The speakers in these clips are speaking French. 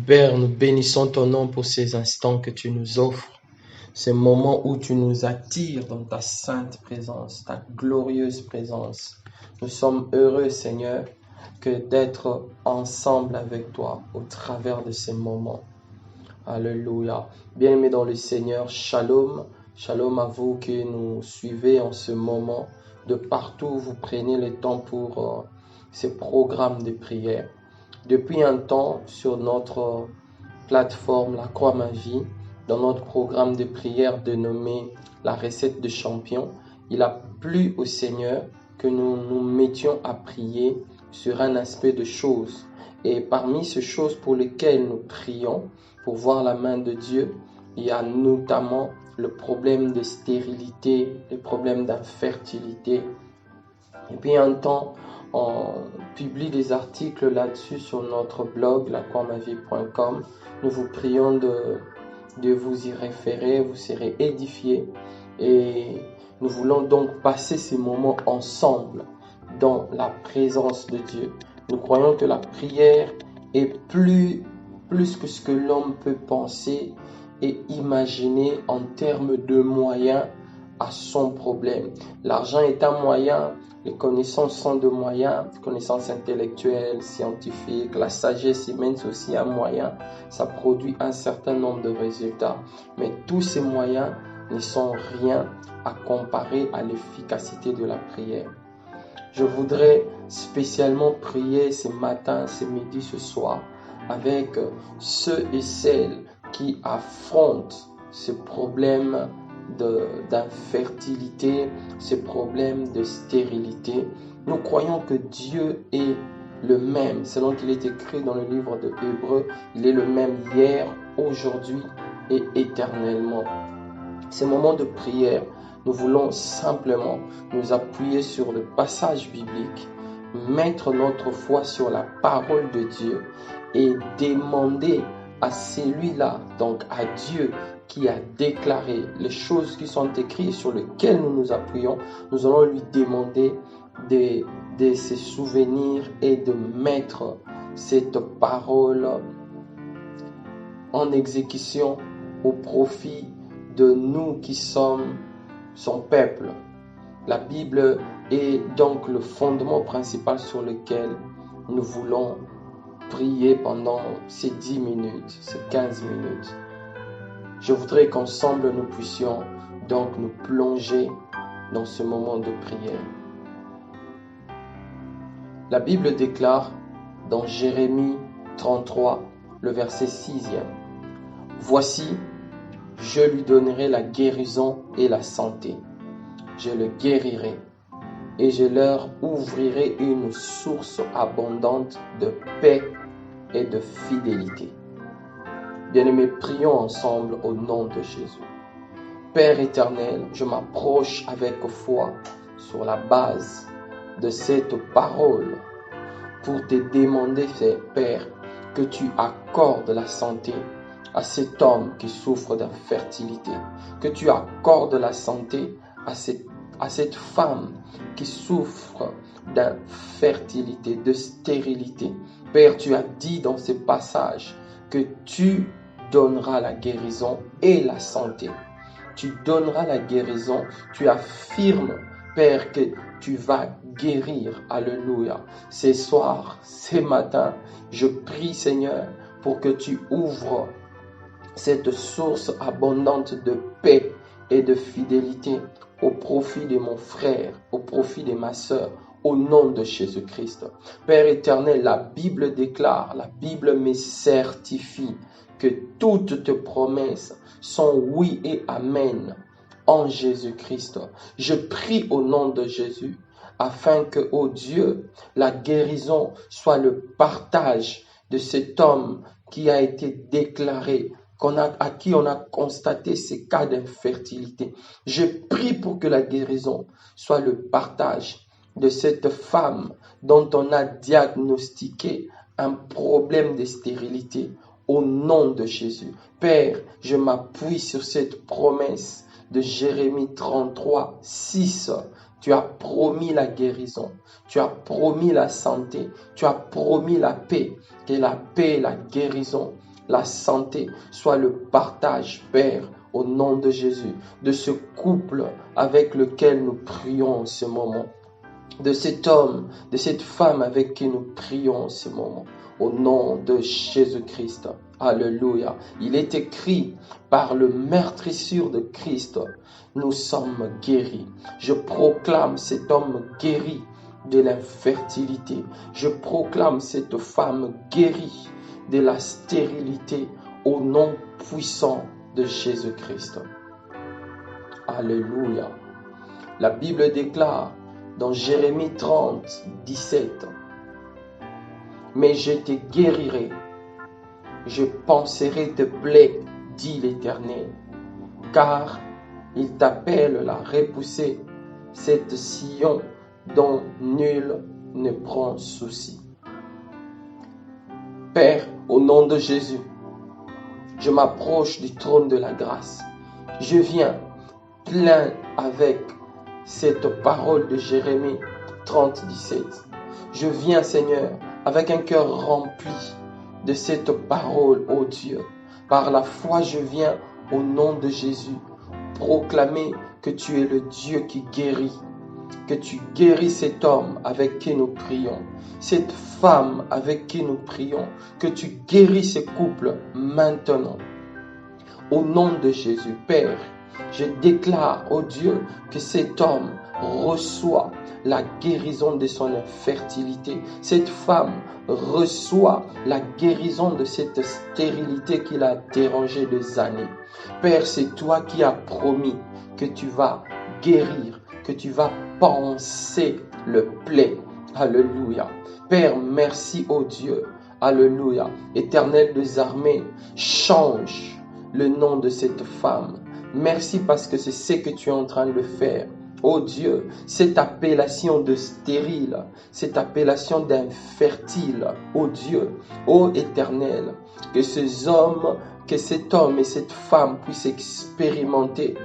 Père, nous bénissons ton nom pour ces instants que tu nous offres, ces moments où tu nous attires dans ta sainte présence, ta glorieuse présence. Nous sommes heureux, Seigneur, que d'être ensemble avec toi au travers de ces moments. Alléluia. Bien-aimés dans le Seigneur, shalom. Shalom à vous qui nous suivez en ce moment. De partout où vous prenez le temps pour ces programmes de prière. Depuis un temps, sur notre plateforme La Croix Ma Vie, dans notre programme de prière dénommé La Recette de Champion, il a plu au Seigneur que nous nous mettions à prier sur un aspect de choses. Et parmi ces choses pour lesquelles nous prions, pour voir la main de Dieu, il y a notamment le problème de stérilité, le problème d'infertilité. Et puis un temps, on publie des articles là-dessus sur notre blog, lacroixmavie.com. Nous vous prions de vous y référer, vous serez édifiés. Et nous voulons donc passer ces moments ensemble dans la présence de Dieu. Nous croyons que la prière est plus que ce que l'homme peut penser et imaginer en termes de moyens à son problème. L'argent est un moyen, les connaissances sont de moyens, les connaissances intellectuelles, scientifiques, la sagesse humaine c'est aussi un moyen, ça produit un certain nombre de résultats. Mais tous ces moyens ne sont rien à comparer à l'efficacité de la prière. Je voudrais spécialement prier ce matin, ce midi, ce soir, avec ceux et celles qui affrontent ce problème d'infertilité, ce problème de stérilité. Nous croyons que Dieu est le même, selon qu'il est écrit dans le livre de Hébreux, il est le même hier, aujourd'hui et éternellement. Ces moments de prière, nous voulons simplement nous appuyer sur le passage biblique, mettre notre foi sur la parole de Dieu et demander à celui-là, donc à Dieu qui a déclaré les choses qui sont écrites sur lesquelles nous nous appuyons, nous allons lui demander de se souvenir et de mettre cette parole en exécution au profit de nous qui sommes son peuple. La Bible est donc le fondement principal sur lequel nous voulons prier pendant ces 10 minutes, ces 15 minutes. Je voudrais qu'ensemble nous puissions donc nous plonger dans ce moment de prière. La Bible déclare dans Jérémie 33, le verset 6e, « Voici, je lui donnerai la guérison et la santé. Je le guérirai et je leur ouvrirai une source abondante de paix et de fidélité. » Bien-aimés, prions ensemble au nom de Jésus. Père éternel, je m'approche avec foi sur la base de cette parole pour te demander, Père, que tu accordes la santé à cet homme qui souffre d'infertilité, que tu accordes la santé à cette femme qui souffre d'infertilité, de stérilité. Père, tu as dit dans ce passage que tu donneras la guérison et la santé. Tu donneras la guérison, tu affirmes, Père, que tu vas guérir. Alléluia. Ce soir, ce matin, je prie, Seigneur, pour que tu ouvres cette source abondante de paix et de fidélité au profit de mon frère, au profit de ma sœur, au nom de Jésus-Christ. Père éternel, la Bible déclare, la Bible me certifie que toutes tes promesses sont oui et amen en Jésus-Christ. Je prie au nom de Jésus afin que, ô Dieu, la guérison soit le partage de cet homme qui a été déclaré, à qui on a constaté ces cas d'infertilité. Je prie pour que la guérison soit le partage de cette femme dont on a diagnostiqué un problème de stérilité au nom de Jésus. Père, je m'appuie sur cette promesse de Jérémie 33, 6 Tu as promis la guérison, tu as promis la santé, tu as promis la paix, que la paix, la guérison, la santé soit le partage, Père, au nom de Jésus, de ce couple avec lequel nous prions en ce moment, de cet homme, de cette femme avec qui nous prions en ce moment, au nom de Jésus-Christ. Alléluia. Il est écrit, par le meurtrissure de Christ, nous sommes guéris. Je proclame cet homme guéri de l'infertilité. Je proclame cette femme guérie de la stérilité au nom puissant de Jésus-Christ. Alléluia. La Bible déclare dans Jérémie 30, 17, « Mais je te guérirai, je panserai tes plaies, dit l'Éternel, car il t'appelle à repousser cette Sion dont nul ne prend souci. » Père, au nom de Jésus, je m'approche du trône de la grâce. Je viens plein avec cette parole de Jérémie 30, 17. Je viens, Seigneur, avec un cœur rempli de cette parole, ô Dieu. Par la foi, je viens au nom de Jésus proclamer que tu es le Dieu qui guérit, que tu guéris cet homme avec qui nous prions, cette femme avec qui nous prions, que tu guéris ce couple maintenant. Au nom de Jésus, Père, je déclare, ô Dieu, que cet homme reçoit la guérison de son infertilité. Cette femme reçoit la guérison de cette stérilité qui l'a dérangé des années. Père, c'est toi qui as promis que tu vas guérir, que tu vas panser le plaie. Alléluia. Père, merci, ô Dieu. Alléluia. Éternel des armées, change le nom de cette femme. Merci parce que c'est ce que tu es en train de faire. Oh Dieu, cette appellation de stérile, cette appellation d'infertile, oh Dieu, oh Éternel, que ces hommes, que cet homme et cette femme puissent expérimenter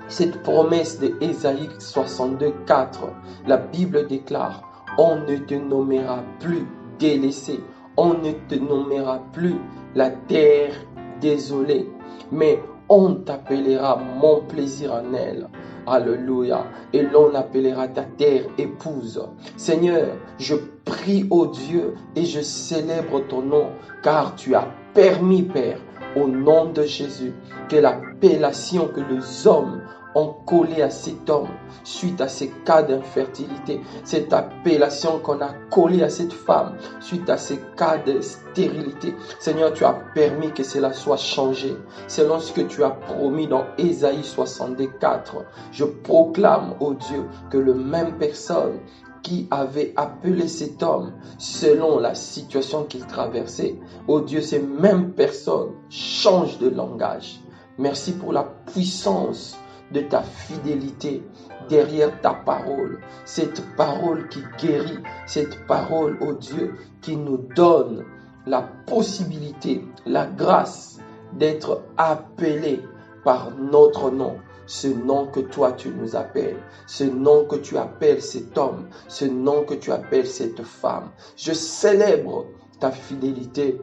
cette promesse de Ésaïe 62, 4. La Bible déclare, on ne te nommera plus délaissé, on ne te nommera plus la terre désolée, mais on t'appellera mon plaisir en elle. Alléluia. Et l'on appellera ta terre épouse. Seigneur, je prie au Dieu et je célèbre ton nom, car tu as permis, Père, au nom de Jésus, que l'appellation que les hommes ont collée à cet homme suite à ces cas d'infertilité, cette appellation qu'on a collée à cette femme suite à ces cas de stérilité, Seigneur, tu as permis que cela soit changé selon ce que tu as promis dans Ésaïe 64. Je proclame, ô Dieu, que le même personne qui avait appelé cet homme selon la situation qu'il traversait, ô Dieu, ces mêmes personnes changent de langage. Merci pour la puissance de ta fidélité derrière ta parole, cette parole qui guérit, cette parole, ô Dieu, qui nous donne la possibilité, la grâce d'être appelés par notre nom, ce nom que toi tu nous appelles, ce nom que tu appelles cet homme, ce nom que tu appelles cette femme. Je célèbre ta fidélité,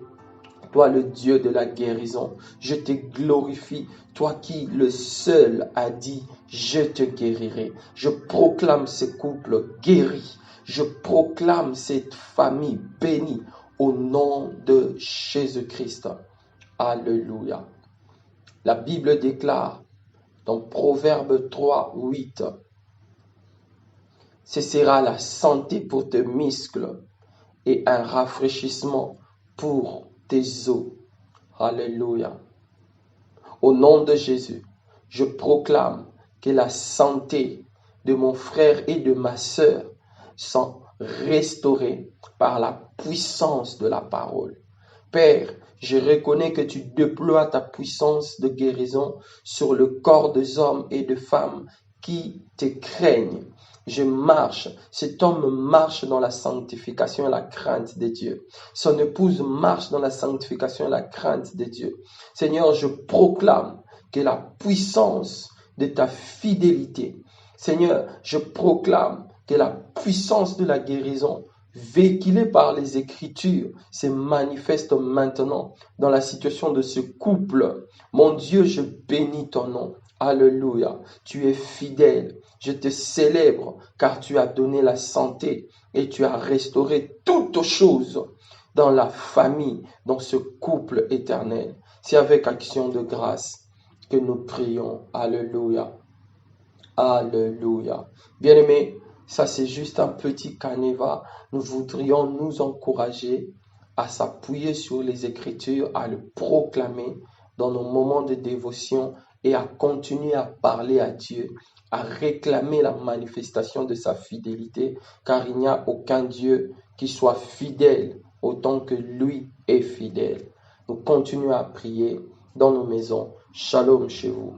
toi le Dieu de la guérison. Je te glorifie, toi qui le seul a dit, je te guérirai. Je proclame ce couple guéri. Je proclame cette famille bénie au nom de Jésus-Christ. Alléluia. La Bible déclare dans Proverbe 3, 8, ce sera la santé pour tes muscles et un rafraîchissement pour tes os. Alléluia. Au nom de Jésus, je proclame que la santé de mon frère et de ma sœur sont restaurées par la puissance de la parole. Père, je reconnais que tu déploies ta puissance de guérison sur le corps des hommes et des femmes qui te craignent. Je marche, cet homme marche dans la sanctification et la crainte de Dieu. Son épouse marche dans la sanctification et la crainte de Dieu. Seigneur, je proclame que la puissance de ta fidélité Seigneur, je proclame que la puissance de la guérison véhiculée par les Écritures se manifeste maintenant dans la situation de ce couple. Mon Dieu, je bénis ton nom. Alléluia. Tu es fidèle. Je te célèbre car tu as donné la santé et tu as restauré toutes choses dans la famille, dans ce couple éternel. C'est avec action de grâce que nous prions. Alléluia. Alléluia. Bien-aimés, ça c'est juste un petit canevas. Nous voudrions nous encourager à s'appuyer sur les Écritures, à le proclamer dans nos moments de dévotion et à continuer à parler à Dieu, à réclamer la manifestation de sa fidélité, car il n'y a aucun Dieu qui soit fidèle autant que lui est fidèle. Nous continuons à prier dans nos maisons. Shalom chez vous.